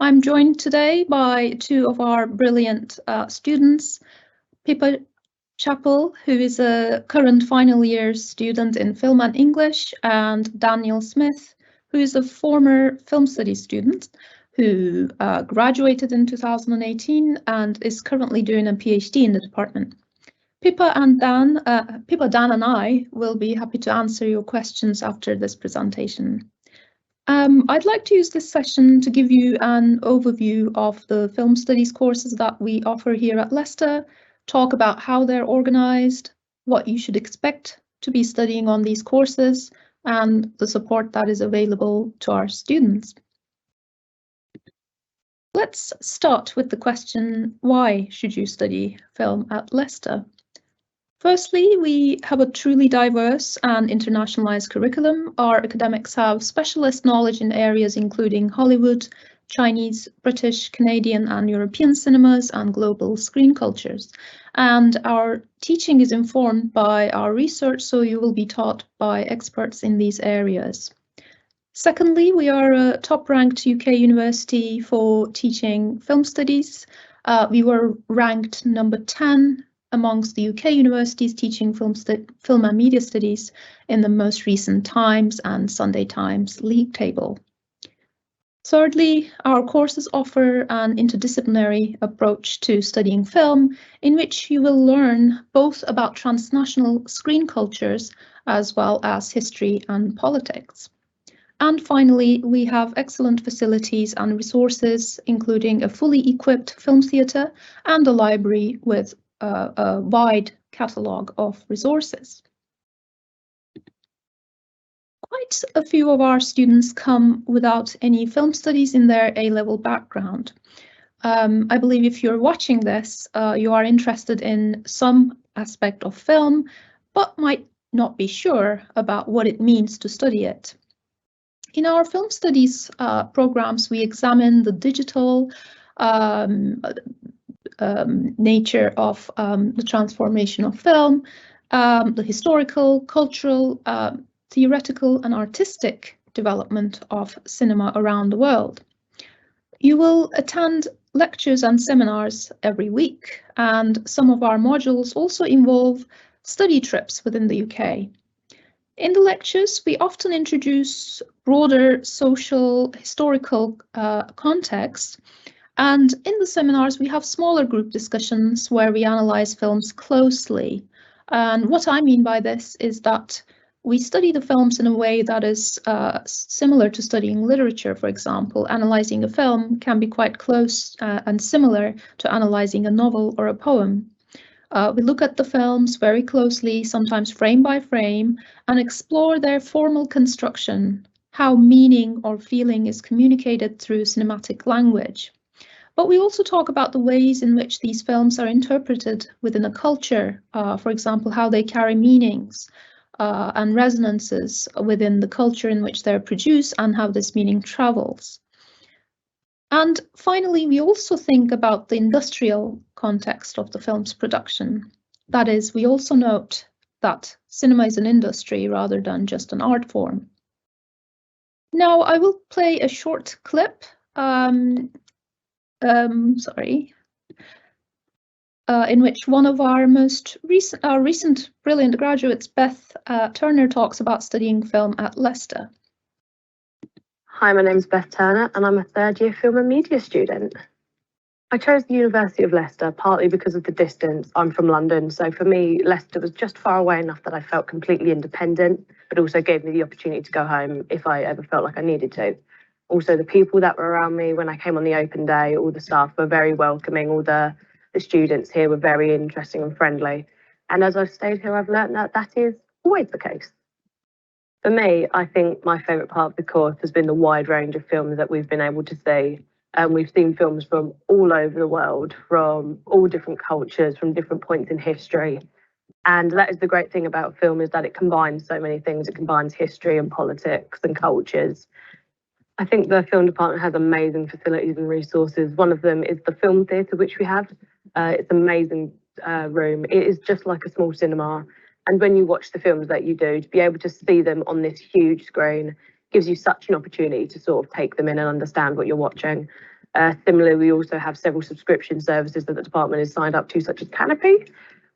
I'm joined today by two of our brilliant students, Pippa Chappell, who is a current final year student in Film and English, and Daniel Smith, who is a former film studies student who graduated in 2018 and is currently doing a PhD in the department. Pippa, Dan, and I will be happy to answer your questions after this presentation. I'd like to use this session to give you an overview of the film studies courses that we offer here at Leicester, talk about how they're organised, what you should expect to be studying on these courses, and the support that is available to our students. Let's start with the question, why should you study film at Leicester? Firstly, we have a truly diverse and internationalized curriculum. Our academics have specialist knowledge in areas including Hollywood, Chinese, British, Canadian and European cinemas and global screen cultures. And our teaching is informed by our research, so you will be taught by experts in these areas. Secondly, we are a top-ranked UK university for teaching film studies. We were ranked number 10 amongst the UK universities teaching film and media studies in the most recent Times and Sunday Times league table. Thirdly, our courses offer an interdisciplinary approach to studying film, in which you will learn both about transnational screen cultures as well as history and politics. And finally, we have excellent facilities and resources, including a fully equipped film theatre and a library with a wide catalogue of resources. Quite a few of our students come without any film studies in their A-level background. I believe if you're watching this, you are interested in some aspect of film, but might not be sure about what it means to study it. In our film studies programs, we examine the digital nature of the transformation of film, the historical, cultural, theoretical and artistic development of cinema around the world. You will attend lectures and seminars every week, and some of our modules also involve study trips within the UK. In the lectures, we often introduce broader social, historical context. And in the seminars, we have smaller group discussions where we analyze films closely. And what I mean by this is that we study the films in a way that is similar to studying literature, for example. Analyzing a film can be quite close and similar to analyzing a novel or a poem. We look at the films very closely, sometimes frame by frame, and explore their formal construction, how meaning or feeling is communicated through cinematic language. But we also talk about the ways in which these films are interpreted within a culture, for example, how they carry meanings and resonances within the culture in which they're produced and how this meaning travels. And finally, we also think about the industrial context of the film's production. That is, we also note that cinema is an industry rather than just an art form. Now, I will play a short clip in which one of our recent brilliant graduates, Beth Turner, talks about studying film at Leicester. Hi, my name is Beth Turner and I'm a third-year film and media student. I chose the University of Leicester partly because of the distance. I'm from London, so for me, Leicester was just far away enough that I felt completely independent, but also gave me the opportunity to go home if I ever felt like I needed to. Also, the people that were around me when I came on the open day, all the staff were very welcoming, all the students here were very interesting and friendly. And as I've stayed here, I've learned that that is always the case. For me, I think my favourite part of the course has been the wide range of films that we've been able to see. We've seen films from all over the world, from all different cultures, from different points in history. And that is the great thing about film, is that it combines so many things. It combines history and politics and cultures. I think the film department has amazing facilities and resources. One of them is the film theatre, which we have. It's an amazing room. It is just like a small cinema. And when you watch the films that you do, to be able to see them on this huge screen gives you such an opportunity to sort of take them in and understand what you're watching. Similarly, we also have several subscription services that the department is signed up to, such as Canopy,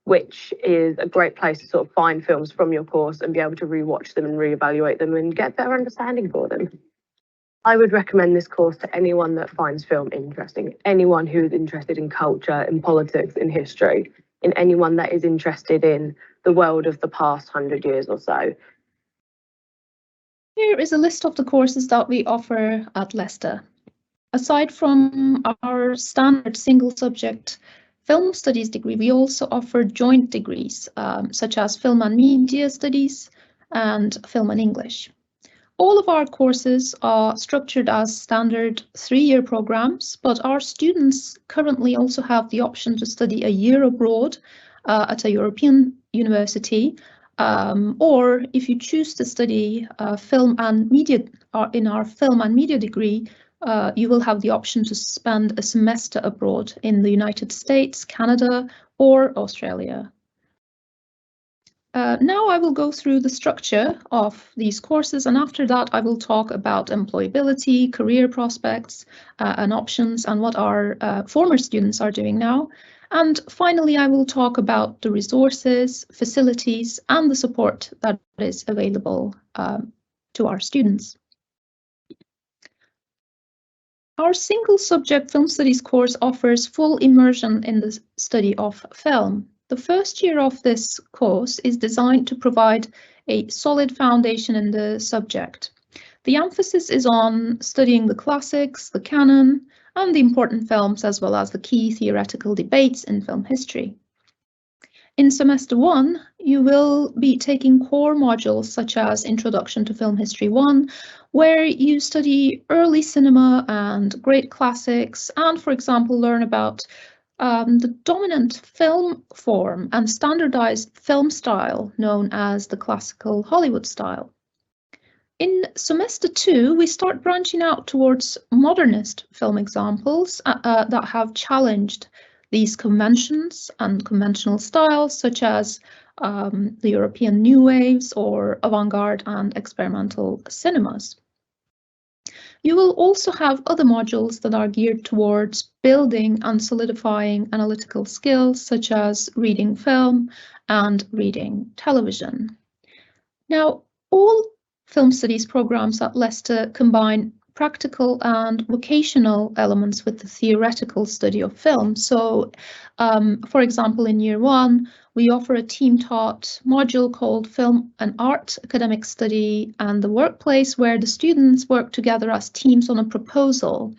which is a great place to sort of find films from your course and be able to rewatch them and reevaluate them and get a better understanding for them. I would recommend this course to anyone that finds film interesting, anyone who is interested in culture, in politics, in history, in anyone that is interested in the world of the past 100 years or so. Here is a list of the courses that we offer at Leicester. Aside from our standard single subject film studies degree, we also offer joint degrees, such as film and media studies and film and English. All of our courses are structured as standard 3-year programs, but our students currently also have the option to study a year abroad at a European university, or if you choose to study film and media in our film and media degree, you will have the option to spend a semester abroad in the United States, Canada, or Australia. Now I will go through the structure of these courses, and after that I will talk about employability, career prospects, and options, and what our former students are doing now. And finally, I will talk about the resources, facilities, and the support that is available to our students. Our single subject film studies course offers full immersion in the study of film. The first year of this course is designed to provide a solid foundation in the subject. The emphasis is on studying the classics, the canon, and the important films, as well as the key theoretical debates in film history. In semester 1, you will be taking core modules such as Introduction to Film History 1, where you study early cinema and great classics, and, for example, learn about the dominant film form and standardized film style known as the classical Hollywood style. In semester 2, we start branching out towards modernist film examples that have challenged these conventions and conventional styles, such as the European new waves or avant-garde and experimental cinemas. You will also have other modules that are geared towards building and solidifying analytical skills, such as reading film and reading television. Now, all film studies programs at Leicester combine practical and vocational elements with the theoretical study of film. So, for example, in year 1, we offer a team-taught module called Film and Art Academic Study and the Workplace, where the students work together as teams on a proposal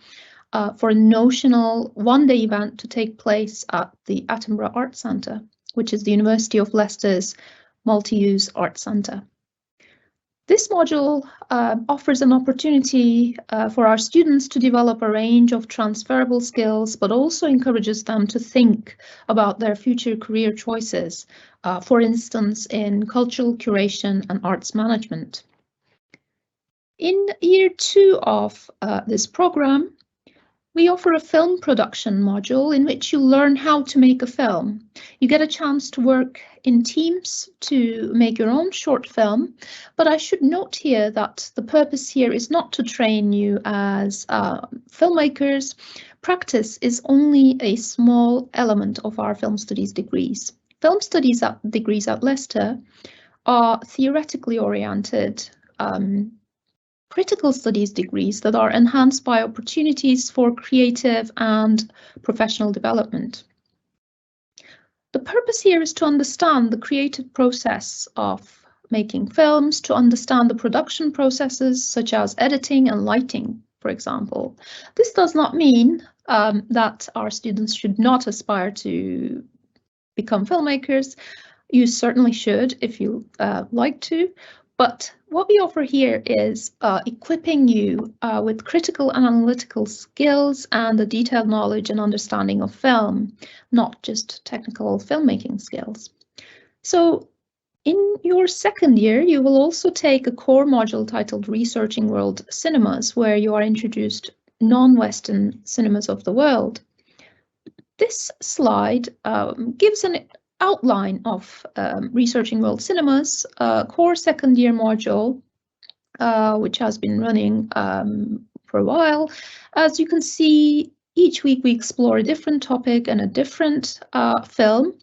for a notional one-day event to take place at the Attenborough Arts Centre, which is the University of Leicester's multi-use arts centre. This module offers an opportunity for our students to develop a range of transferable skills, but also encourages them to think about their future career choices, for instance, in cultural curation and arts management. In year 2 of this program, we offer a film production module in which you learn how to make a film. You get a chance to work in teams to make your own short film, but I should note here that the purpose here is not to train you as filmmakers. Practice is only a small element of our film studies degrees. Film studies degrees at Leicester are theoretically oriented critical studies degrees that are enhanced by opportunities for creative and professional development. The purpose here is to understand the creative process of making films, to understand the production processes such as editing and lighting, for example. This does not mean that our students should not aspire to become filmmakers. You certainly should if you like to. But what we offer here is equipping you with critical and analytical skills and a detailed knowledge and understanding of film, not just technical filmmaking skills. So in your second year, you will also take a core module titled Researching World Cinemas, where you are introduced non-Western cinemas of the world. This slide gives an outline of Researching World Cinemas, core second year module, which has been running for a while. As you can see, each week we explore a different topic and a different film.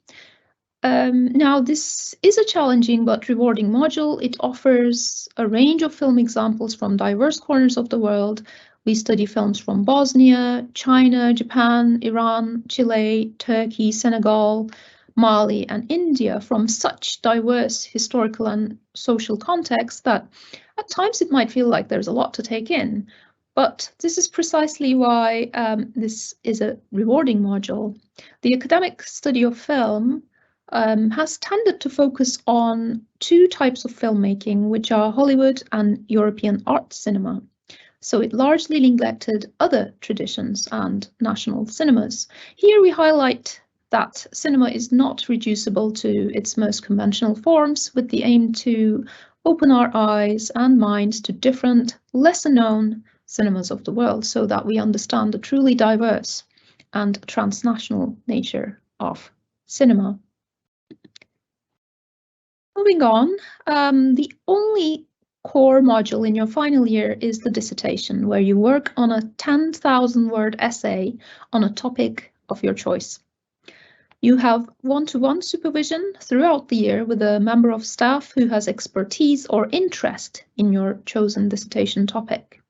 Now, this is a challenging but rewarding module. It offers a range of film examples from diverse corners of the world. We study films from Bosnia, China, Japan, Iran, Chile, Turkey, Senegal, Mali, and India, from such diverse historical and social contexts that at times it might feel like there's a lot to take in. But this is precisely why this is a rewarding module. The academic study of film has tended to focus on two types of filmmaking, which are Hollywood and European art cinema. So it largely neglected other traditions and national cinemas. Here we highlight that cinema is not reducible to its most conventional forms, with the aim to open our eyes and minds to different, lesser-known cinemas of the world, so that we understand the truly diverse and transnational nature of cinema. Moving on, the only core module in your final year is the dissertation, where you work on a 10,000-word essay on a topic of your choice. You have one-to-one supervision throughout the year with a member of staff who has expertise or interest in your chosen dissertation topic.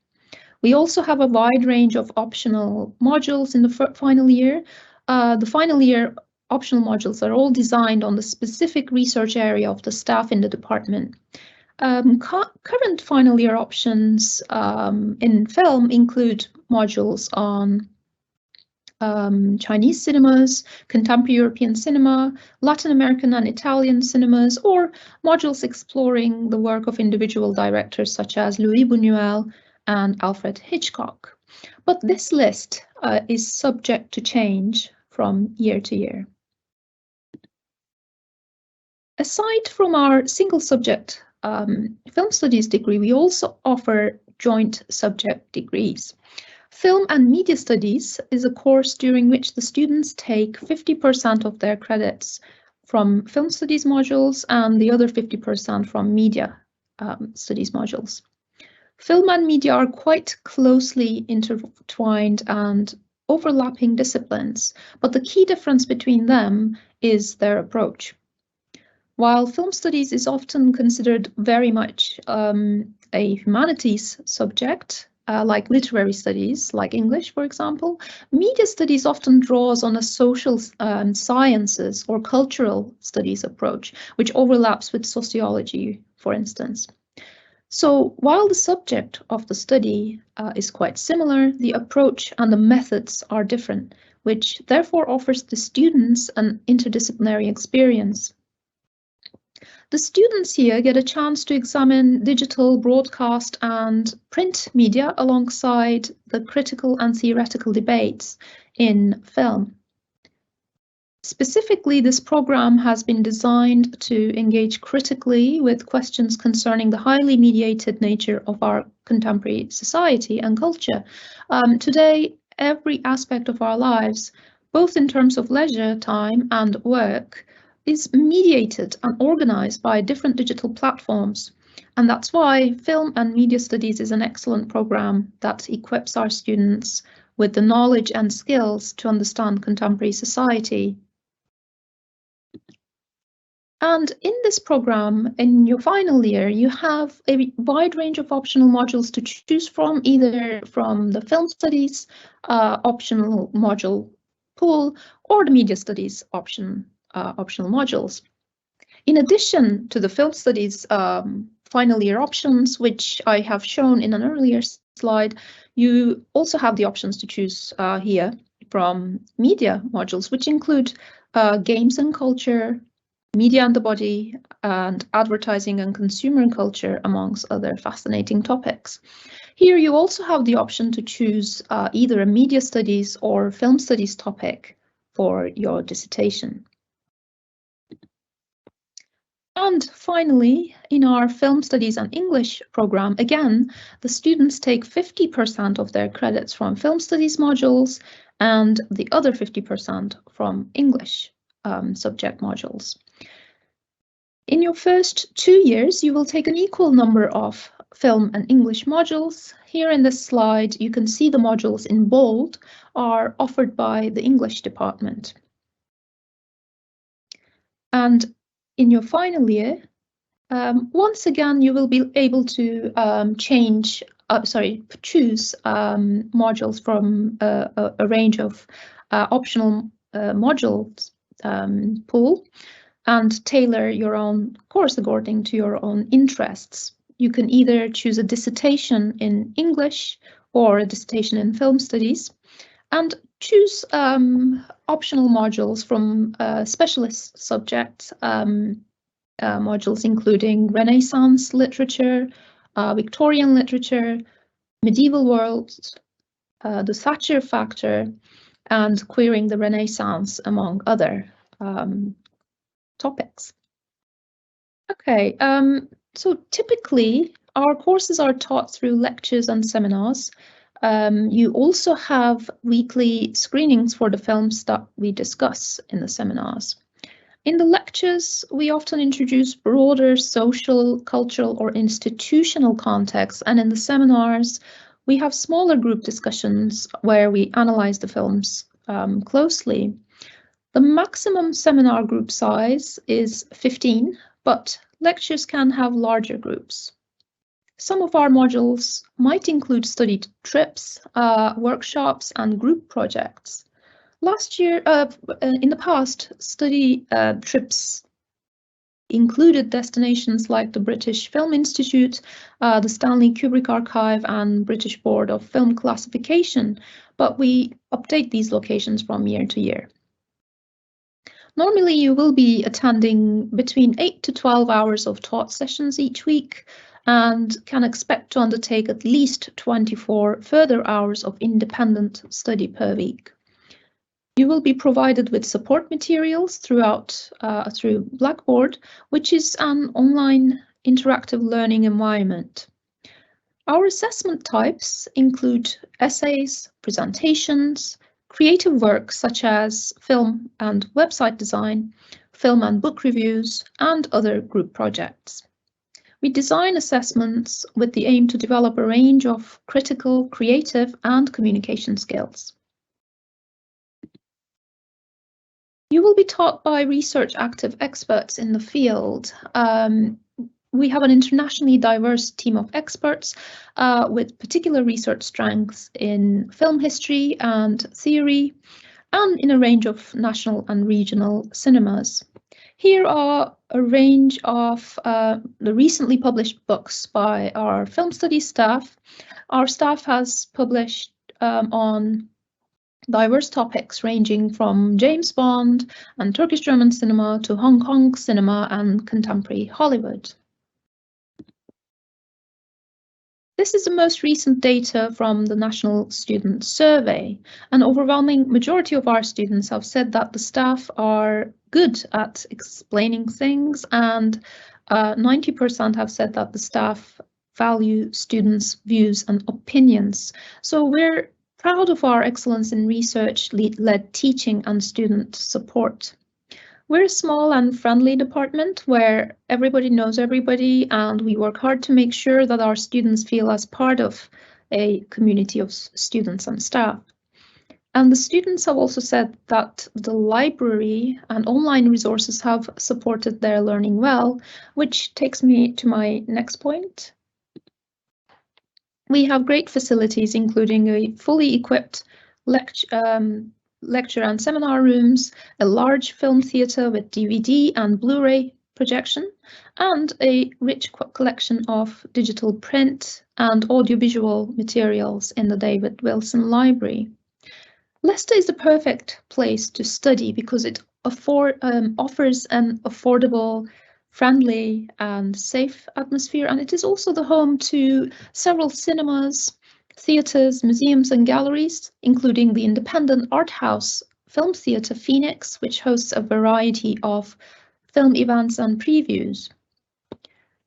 We also have a wide range of optional modules in the final year. The final year optional modules are all designed on the specific research area of the staff in the department. Current final year options in film include modules on Chinese cinemas, contemporary European cinema, Latin American and Italian cinemas, or modules exploring the work of individual directors such as Louis Buñuel and Alfred Hitchcock. But this list is subject to change from year to year. Aside from our single subject film studies degree, we also offer joint subject degrees. Film and media studies is a course during which the students take 50% of their credits from film studies modules and the other 50% from media studies modules. Film and media are quite closely intertwined and overlapping disciplines, but the key difference between them is their approach. While film studies is often considered very much a humanities subject, like literary studies, like English, for example, media studies often draws on a social sciences or cultural studies approach, which overlaps with sociology, for instance. So while the subject of the study is quite similar, the approach and the methods are different, which therefore offers the students an interdisciplinary experience. The students here get a chance to examine digital, broadcast and print media alongside the critical and theoretical debates in film. Specifically, this program has been designed to engage critically with questions concerning the highly mediated nature of our contemporary society and culture. Today, every aspect of our lives, both in terms of leisure time and work, is mediated and organized by different digital platforms. And that's why Film and Media Studies is an excellent program that equips our students with the knowledge and skills to understand contemporary society. And in this program, in your final year, you have a wide range of optional modules to choose from, either from the Film Studies optional module pool or the Media Studies optional modules. In addition to the Film Studies final year options, which I have shown in an earlier slide, you also have the options to choose here from media modules, which include games and culture, media and the body, and advertising and consumer culture, amongst other fascinating topics. Here you also have the option to choose either a media studies or film studies topic for your dissertation. And finally, in our Film Studies and English program, again, the students take 50% of their credits from Film Studies modules and the other 50% from English subject modules. In your first 2 years, you will take an equal number of film and English modules. Here in this slide, you can see the modules in bold are offered by the English department. And in your final year, once again, you will be able to choose modules from a range of optional modules pool and tailor your own course according to your own interests. You can either choose a dissertation in English or a dissertation in film studies, and choose optional modules from specialist subjects, modules including Renaissance literature, Victorian literature, medieval worlds, the Thatcher factor, and queering the Renaissance, among other topics. Okay, so typically our courses are taught through lectures and seminars. You also have weekly screenings for the films that we discuss in the seminars. In the lectures, we often introduce broader social, cultural, or institutional contexts, and in the seminars, we have smaller group discussions where we analyze the films closely. The maximum seminar group size is 15, but lectures can have larger groups. Some of our modules might include study trips, workshops, and group projects. Last year, in the past, study trips included destinations like the British Film Institute, the Stanley Kubrick Archive, and British Board of Film Classification, but we update these locations from year to year. Normally, you will be attending between 8 to 12 hours of taught sessions each week and can expect to undertake at least 24 further hours of independent study per week. You will be provided with support materials through Blackboard, which is an online interactive learning environment. Our assessment types include essays, presentations, creative work such as film and website design, film and book reviews, and other group projects. We design assessments with the aim to develop a range of critical, creative, and communication skills. You will be taught by research active experts in the field. We have an internationally diverse team of experts with particular research strengths in film history and theory, and in a range of national and regional cinemas. Here are a range of the recently published books by our film studies staff. Our staff has published on diverse topics ranging from James Bond and Turkish-German cinema to Hong Kong cinema and contemporary Hollywood. This is the most recent data from the National Student Survey. An overwhelming majority of our students have said that the staff are good at explaining things, and 90% have said that the staff value students' views and opinions. So we're proud of our excellence in research-led teaching and student support. We're a small and friendly department where everybody knows everybody, and we work hard to make sure that our students feel as part of a community of students and staff. And the students have also said that the library and online resources have supported their learning well, which takes me to my next point. We have great facilities, including a fully equipped lecture and seminar rooms, a large film theatre with DVD and Blu-ray projection, and a rich collection of digital print and audiovisual materials in the David Wilson Library. Leicester is the perfect place to study because it offers an affordable, friendly and safe atmosphere, and it is also the home to several cinemas, theatres, museums and galleries, including the independent art house Film Theatre Phoenix, which hosts a variety of film events and previews.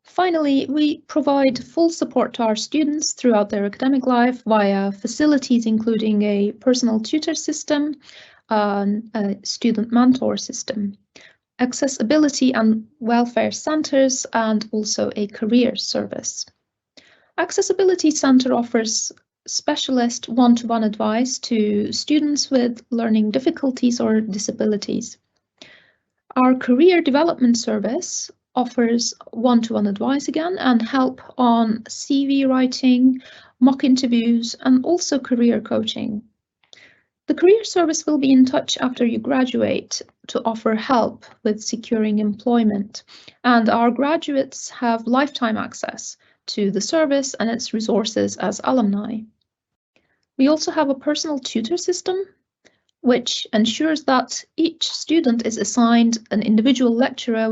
Finally, we provide full support to our students throughout their academic life via facilities including a personal tutor system, a student mentor system, accessibility and welfare centres, and also a career service. Accessibility Centre offers specialist one-to-one advice to students with learning difficulties or disabilities. Our Career Development Service offers one-to-one advice again and help on CV writing, mock interviews, and also career coaching. The Career Service will be in touch after you graduate to offer help with securing employment, and our graduates have lifetime access to the service and its resources as alumni. We also have a personal tutor system, which ensures that each student is assigned an individual lecturer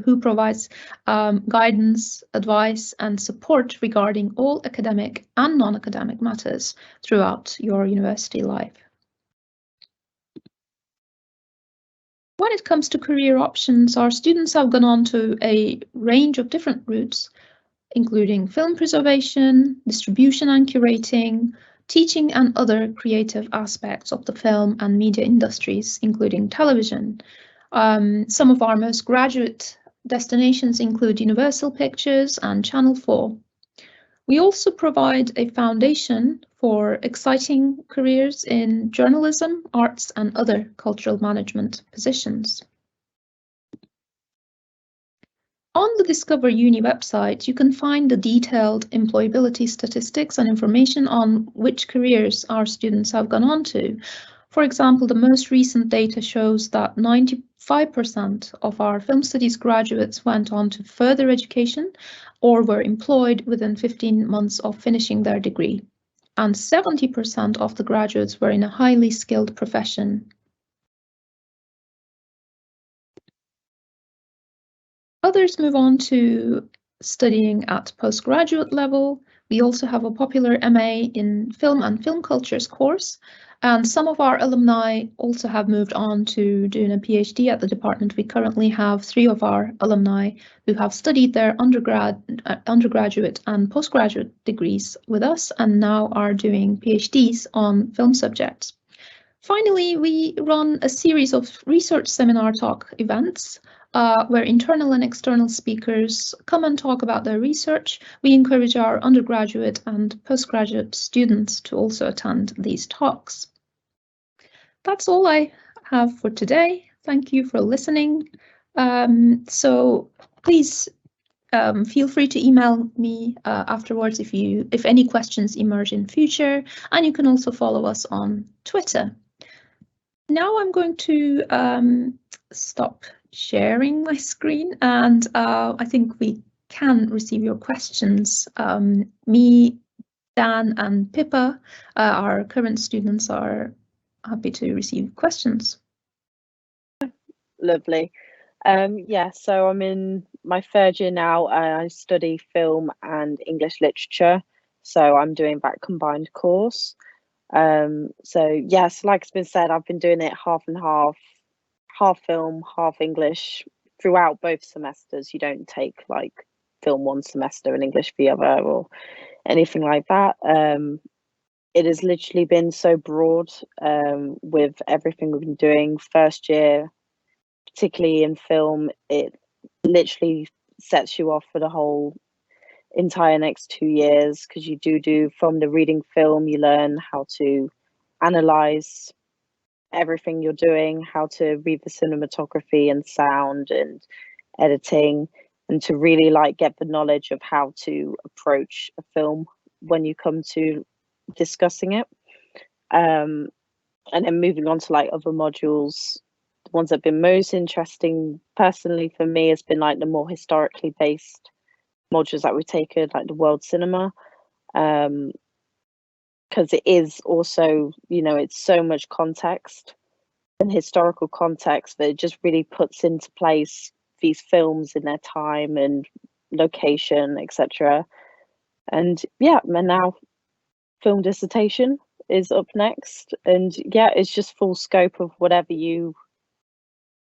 who provides guidance, advice, and support regarding all academic and non-academic matters throughout your university life. When it comes to career options, our students have gone on to a range of different routes, including film preservation, distribution and curating, teaching and other creative aspects of the film and media industries, including television. Some of our most graduate destinations include Universal Pictures and Channel 4. We also provide a foundation for exciting careers in journalism, arts, and other cultural management positions. On the Discover Uni website, you can find the detailed employability statistics and information on which careers our students have gone on to. For example, the most recent data shows that 95% of our film studies graduates went on to further education or were employed within 15 months of finishing their degree, and 70% of the graduates were in a highly skilled profession. Others move on to studying at postgraduate level. We also have a popular MA in Film and Film Cultures course, and some of our alumni also have moved on to doing a PhD at the department. We currently have 3 of our alumni who have studied their undergraduate and postgraduate degrees with us and now are doing PhDs on film subjects. Finally, we run a series of research seminar talk events where internal and external speakers come and talk about their research. We encourage our undergraduate and postgraduate students to also attend these talks. That's all I have for today. Thank you for listening. So please feel free to email me afterwards if any questions emerge in future, and you can also follow us on Twitter. Now I'm going to stop sharing my screen, and I think we can receive your questions. Me, Dan, and Pippa, our current students, are happy to receive questions. Lovely. Yeah, so I'm in my 3rd year now. I study film and English literature, so I'm doing that combined course. So yes, like it's been said, I've been doing it half and half film, half English throughout both semesters. You don't take like film one semester and English the other or anything like that. It has literally been so broad with everything we've been doing. 1st year, particularly in film, it literally sets you off for the whole entire next 2 years, because you do from the reading film, you learn how to analyze everything you're doing, how to read the cinematography and sound and editing, and to really like get the knowledge of how to approach a film when you come to discussing it. And then moving on to like other modules, the ones that have been most interesting personally for me has been like the more historically based modules that we've taken, like the world cinema, because it is also, you know, it's so much context and historical context that it just really puts into place these films in their time and location, etc. And yeah, and now film dissertation is up next, and yeah, it's just full scope of whatever you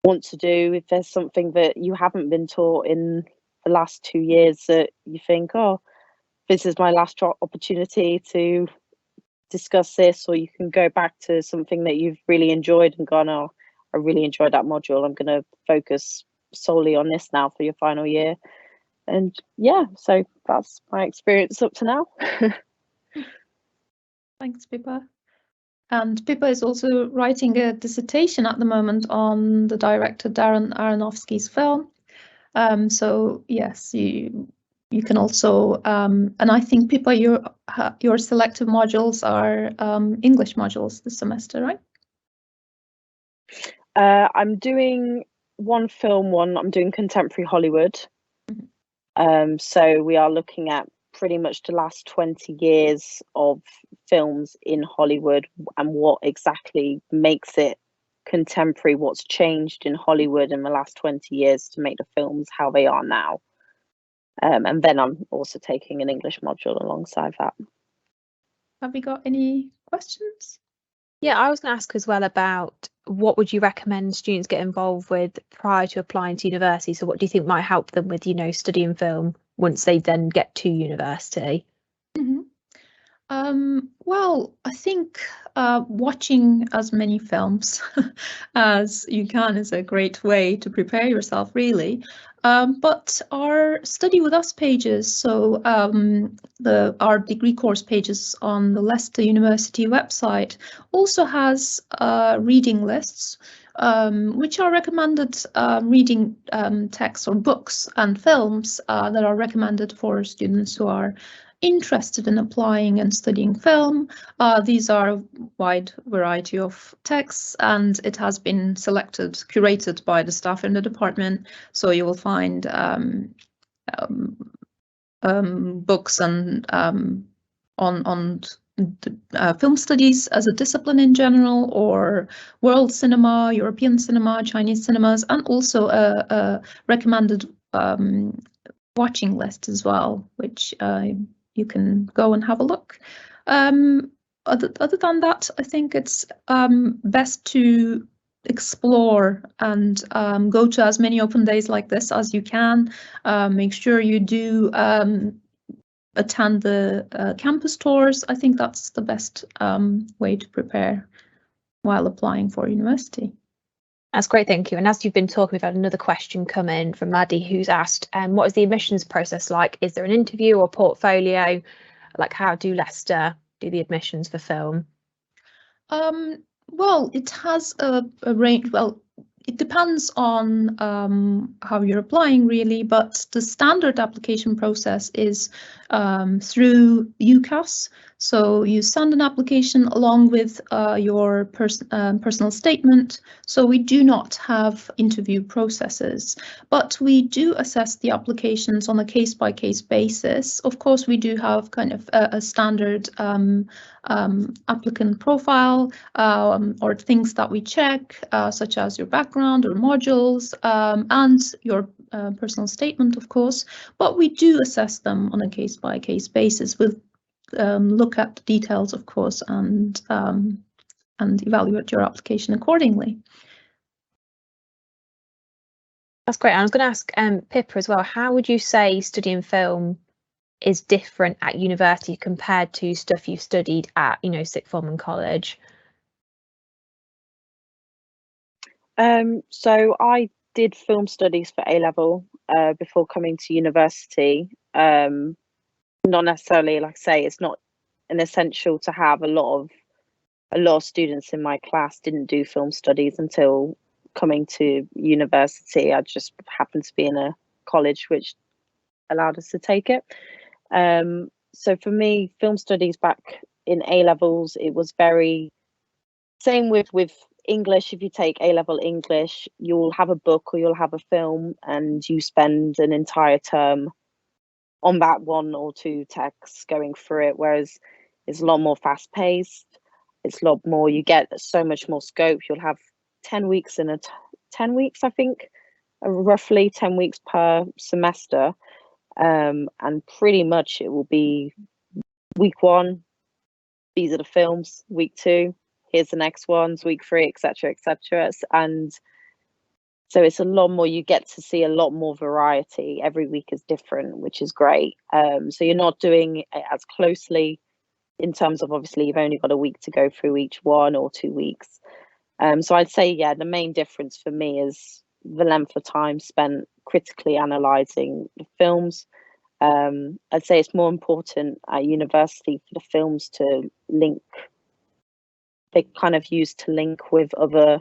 want to do. If there's something that you haven't been taught in the last 2 years that you think, oh, this is my last opportunity to discuss this, or you can go back to something that you've really enjoyed and gone, oh, I really enjoyed that module, I'm going to focus solely on this now for your final year. And yeah, so that's my experience up to now. Thanks, Pippa. And Pippa is also writing a dissertation at the moment on the director Darren Aronofsky's film. So yes, you can also, and I think Pippa, your selective modules are English modules this semester, right? I'm doing one film, I'm doing contemporary Hollywood. So we are looking at pretty much the last 20 years of films in Hollywood and what exactly makes it contemporary, what's changed in Hollywood in the last 20 years to make the films how they are now. And then I'm also taking an English module alongside that. Have we got any questions? Yeah, I was going to ask as well about what would you recommend students get involved with prior to applying to university? So what do you think might help them with, studying film once they then get to university? Mm-hmm. Well, I think watching as many films as you can is a great way to prepare yourself, really. But our Study With Us pages, so our degree course pages on the Leicester University website, also has reading lists, which are recommended reading texts or books and films that are recommended for students who are interested in applying and studying film. These are a wide variety of texts, and it has been curated by the staff in the department. So you will find books and on film studies as a discipline in general, or world cinema, European cinema, Chinese cinemas, and also a recommended watching list as well, which you can go and have a look. Other than that, I think it's best to explore and go to as many open days like this as you can. Make sure you do attend the campus tours. I think that's the best way to prepare while applying for university. That's great, thank you. And as you've been talking, we've had another question come in from Maddie, who's asked, what is the admissions process like? Is there an interview or portfolio? Like, how do Leicester do the admissions for film? Well, it has a range. Well, it depends on how you're applying, really, but the standard application process is through UCAS. So you send an application along with your personal statement. So we do not have interview processes, but we do assess the applications on a case-by-case basis. Of course, we do have kind of a standard applicant profile or things that we check, such as your background or modules and your personal statement, of course. But we do assess them on a case-by-case basis with look at the details, of course, and evaluate your application accordingly. That's great. I was going to ask Pippa as well, how would you say studying film is different at university compared to stuff you've studied at, sixth form and college? So I did film studies for A-level before coming to university. Not necessarily, like I say, it's not an essential to have. A lot of students in my class didn't do film studies until coming to university. I just happened to be in a college which allowed us to take it. So for me, film studies back in A-levels, it was very same with English. If you take A-level English, you'll have a book or you'll have a film, and you spend an entire term on that one or two texts going through it, whereas it's a lot more fast paced. It's a lot more, you get so much more scope. You'll have 10 weeks in 10 weeks, I think, roughly 10 weeks per semester. And pretty much it will be week 1, these are the films, week 2, here's the next ones, week 3, etc., etc. And so it's a lot more, you get to see a lot more variety. Every week is different, which is great. So you're not doing it as closely in terms of, obviously, you've only got a week to go through each 1 or 2 weeks. So I'd say, yeah, the main difference for me is the length of time spent critically analysing the films. I'd say it's more important at university for the films to link. They kind of use to link with other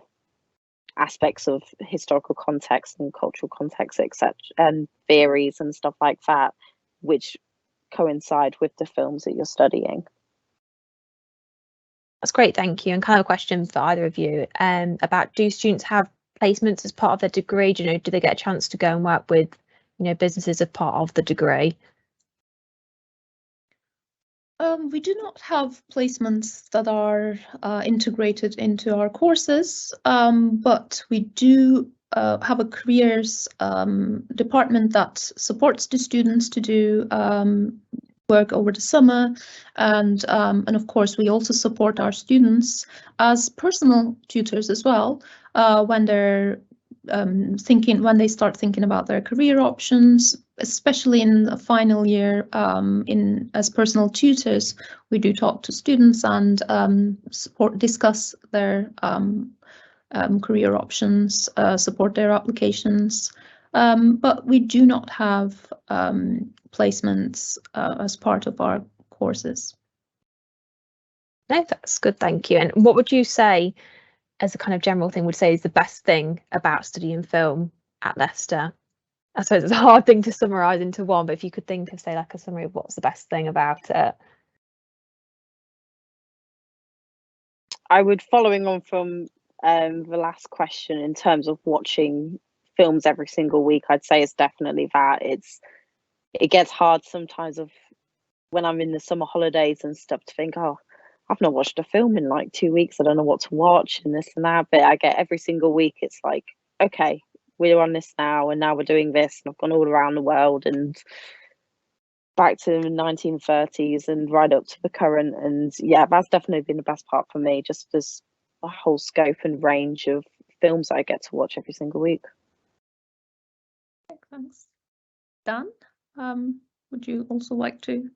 aspects of historical context and cultural context, etc., and theories and stuff like that, which coincide with the films that you're studying. That's great, thank you. And kind of a question for either of you about, do students have placements as part of their degree? Do they get a chance to go and work with businesses as part of the degree? We do not have placements that are integrated into our courses, but we do have a careers department that supports the students to do work over the summer, and of course we also support our students as personal tutors as well when they're when they start thinking about their career options, especially in the final year. As personal tutors, we do talk to students and discuss their career options, support their applications, but we do not have placements as part of our courses. No, that's good, thank you. And what would you say, as a kind of general thing, would say is the best thing about studying film at Leicester? I suppose it's a hard thing to summarise into one, but if you could think of, say, like a summary of what's the best thing about it. I would, following on from the last question in terms of watching films every single week, I'd say it's definitely that. It gets hard sometimes of when I'm in the summer holidays and stuff to think, oh, I've not watched a film in like 2 weeks. I don't know what to watch and this and that. But I get every single week, it's like, okay, we're on this now and now we're doing this. And I've gone all around the world and back to the 1930s and right up to the current. And yeah, that's definitely been the best part for me. Just this whole scope and range of films that I get to watch every single week. Thanks. Dan, would you also like to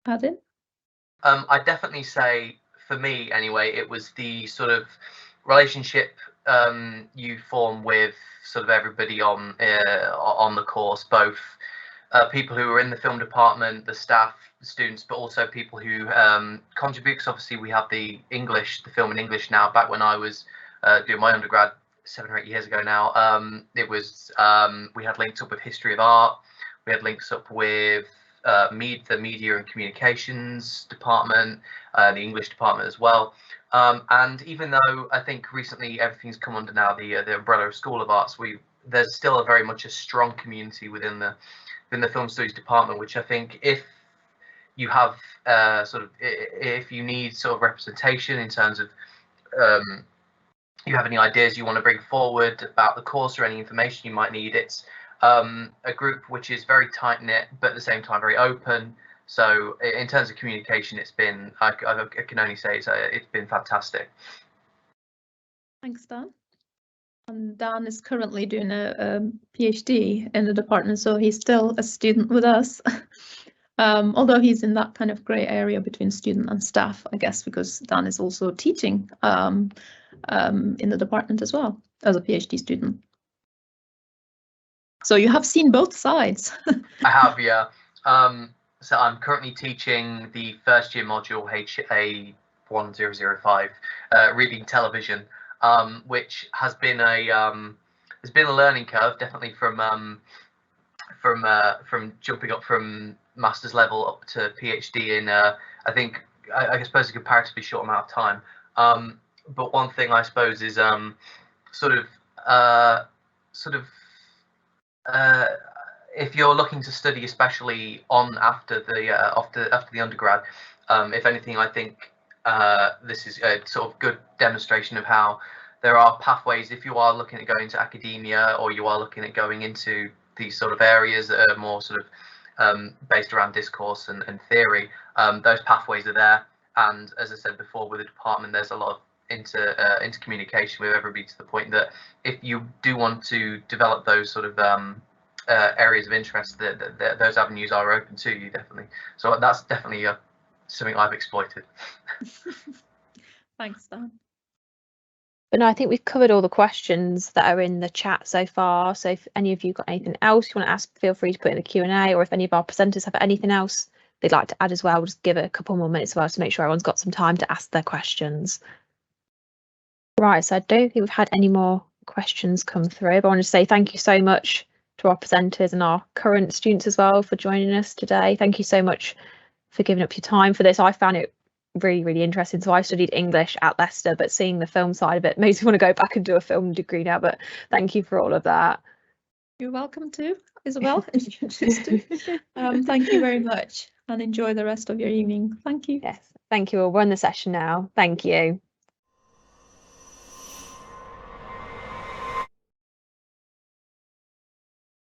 add in? I'd definitely say, for me anyway, it was the sort of relationship you form with sort of everybody on the course, both people who are in the film department, the staff, the students, but also people who contribute. Because obviously we have the film in English now. Back when I was doing my undergrad 7 or 8 years ago now, it was we had links up with history of art, we had links up with the media and communications department, the English department as well. And even though I think recently everything's come under now the umbrella of School of Arts, there's still very much a strong community within the film studies department, which I think if you have if you need sort of representation in terms of you have any ideas you want to bring forward about the course or any information you might need, it's a group which is very tight knit but at the same time very open. So in terms of communication, it's been, I can only say it's been fantastic. Thanks, Dan. And Dan is currently doing a PhD in the department, so he's still a student with us. Although he's in that kind of grey area between student and staff, I guess, because Dan is also teaching in the department as well as a PhD student. So you have seen both sides. I have, yeah. So I'm currently teaching the first year module HA1005, reading television, which has been a learning curve, definitely from jumping up from master's level up to PhD in I suppose a comparatively short amount of time. But one thing I suppose is if you're looking to study, especially after the undergrad, if anything, I think this is a sort of good demonstration of how there are pathways. If you are looking at going into academia, or you are looking at going into these sort of areas that are more sort of based around discourse and theory, those pathways are there. And as I said before, with the department, there's a lot of intercommunication with everybody, to the point that if you do want to develop those sort of areas of interest, that those avenues are open to you, definitely. So that's definitely something I've exploited. Thanks, Dan. But no, I think we've covered all the questions that are in the chat so far. So if any of you got anything else you want to ask, feel free to put in the Q&A, or if any of our presenters have anything else they'd like to add as well, just give it a couple more minutes as well to make sure everyone's got some time to ask their questions. Right, so I don't think we've had any more questions come through, but I want to say thank you so much to our presenters and our current students as well for joining us today. Thank you so much for giving up your time for this. I found it really interesting. So I studied English at Leicester, but seeing the film side of it makes me want to go back and do a film degree now, but thank you for all of that. You're welcome to, Isabel. Thank you very much, and enjoy the rest of your evening. Thank you. Yes, thank you. We'll run the session now. Thank you.